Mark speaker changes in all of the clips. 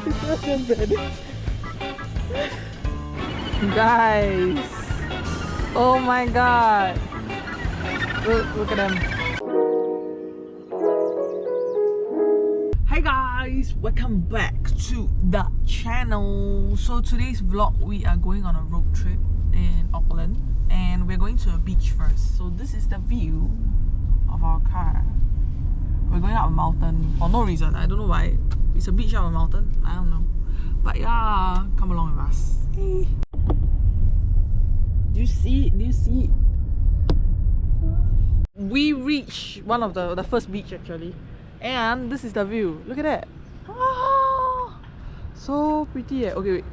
Speaker 1: Guys, oh my god, look at them. Hi guys, welcome back to the channel. So today's vlog, we are going on a road trip in Auckland and we're going to a beach first. So this is the view of our car. We're going up a mountain for no reason. I don't know why. It's a beach up a mountain. I don't know. But yeah, come along with us. Hey. Do you see it? Do you see it? We reached one of the first beach actually. And this is the view. Look at that. Ah, so pretty. Okay, wait.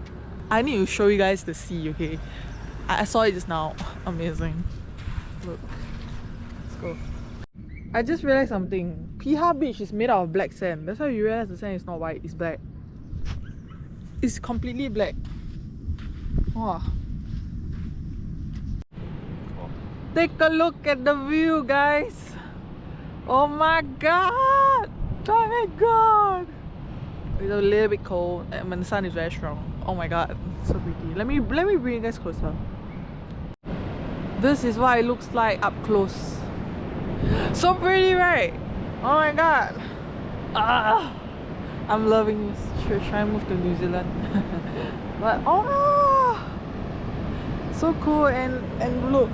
Speaker 1: I need to show you guys the sea, okay? I saw it just now. Amazing. Look. Let's go. I just realized something. Piha Beach is made out of black sand. That's why you realize the sand is not white, it's black. It's completely black. Wow. Take a look at the view, guys. Oh my god! Oh my god! It's a little bit cold and the sun is very strong. Oh my god, so pretty. Let me bring you guys closer. This is what it looks like up close. So pretty, right? Oh my god! Ah, I'm loving this. Should try and move to New Zealand. But oh, so cool and look,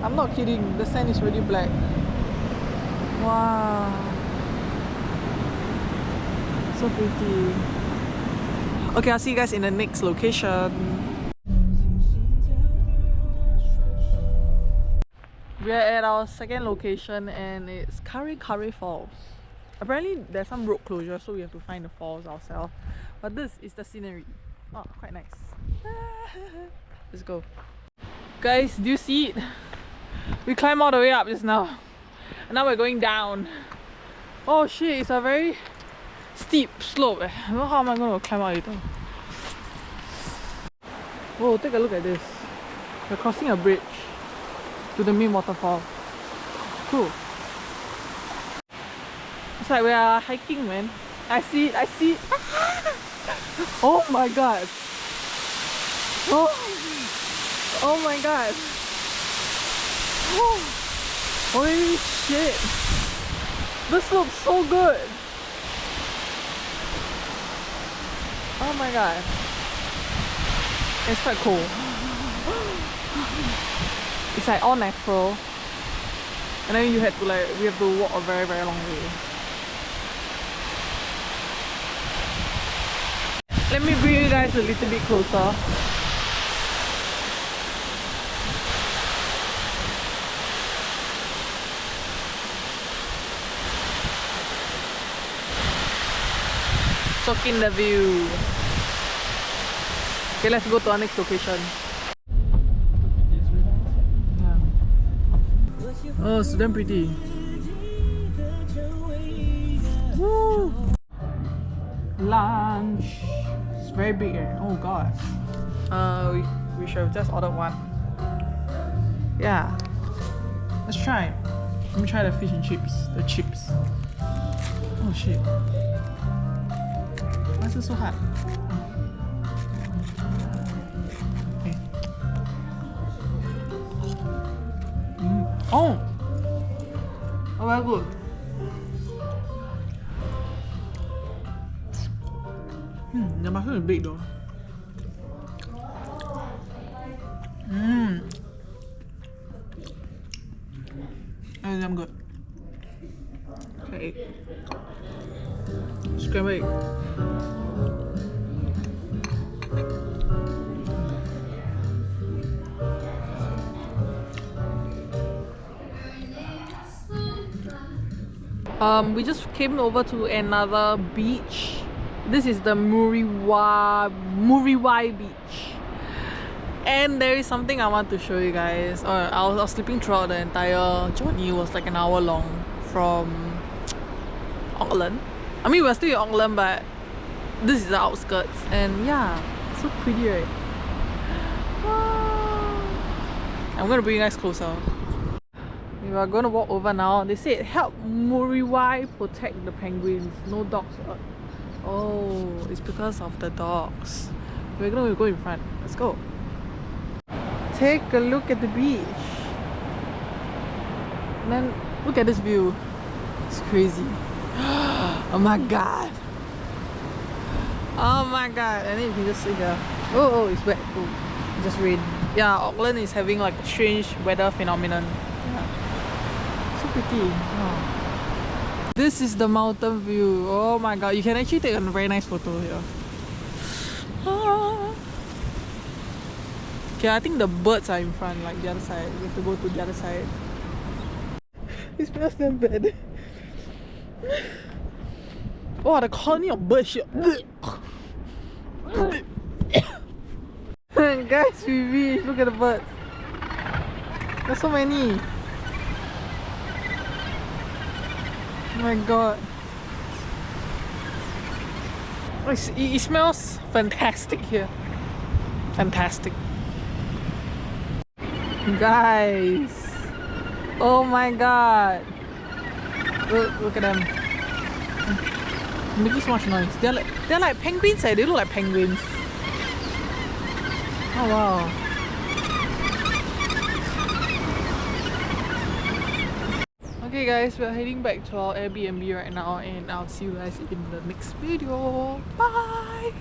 Speaker 1: I'm not kidding. The sand is really black. Wow, so pretty. Okay, I'll see you guys in the next location. We are at our second location and it's Kari Falls. Apparently there's some road closure, so we have to find the falls ourselves. But this is the scenery. Oh, quite nice. Let's go. Guys, do you see it? We climbed all the way up just now. And now we're going down. Oh shit, it's a very steep slope. I don't know how am I going to climb out later. Whoa, take a look at this. We're crossing a bridge to the main waterfall. Cool. It's like we are hiking, man. I see. Oh my god. Oh my god. Oh. Holy shit. This looks so good. Oh my god. It's quite cool. It's like all natural. And then we have to walk a very long way. Let me bring you guys a little bit closer. Soak in the view. Okay, let's go to our next location. Oh, it's damn pretty. Woo! Lunch. It's very big eh? Oh god. We should have just ordered one. Yeah. Let's try. Let me try the fish and chips. The chips. Oh shit. Why is it so hot? Okay. Oh! Oh, very good. The mushroom is big though. That's damn good. Okay. Scrambled egg. We just came over to another beach. This is the Muriwai beach. And there is something I want to show you guys. I was sleeping throughout the entire journey. It was like an hour long from Auckland. I mean, we're still in Auckland, but this is the outskirts. And yeah, so pretty, right? I'm gonna bring you guys closer. We are gonna walk over now. They said help Muriwai protect the penguins. No dogs Oh, it's because of the dogs. We're gonna go in front. Let's go. Take a look at the beach. Man, look at this view. It's crazy. Oh my god. Oh my god. And then you can just sit here. Oh, it's wet. Oh, it just rained. Yeah, Auckland is having like a strange weather phenomenon. Yeah. So pretty. Oh. This is the mountain view. Oh my god. You can actually take a very nice photo here. Ah. Okay, I think the birds are in front, like the other side. We have to go to the other side. It smells damn bad. Oh, the colony of birds here. Guys, we reached. Look at the birds. There's so many. Oh my god. Oh, it smells fantastic here. Fantastic. Guys. Oh my god. Look at them. Making so much noise. They're like penguins. They look like penguins. Oh wow. Okay guys, we're heading back to our Airbnb right now and I'll see you guys in the next video. Bye!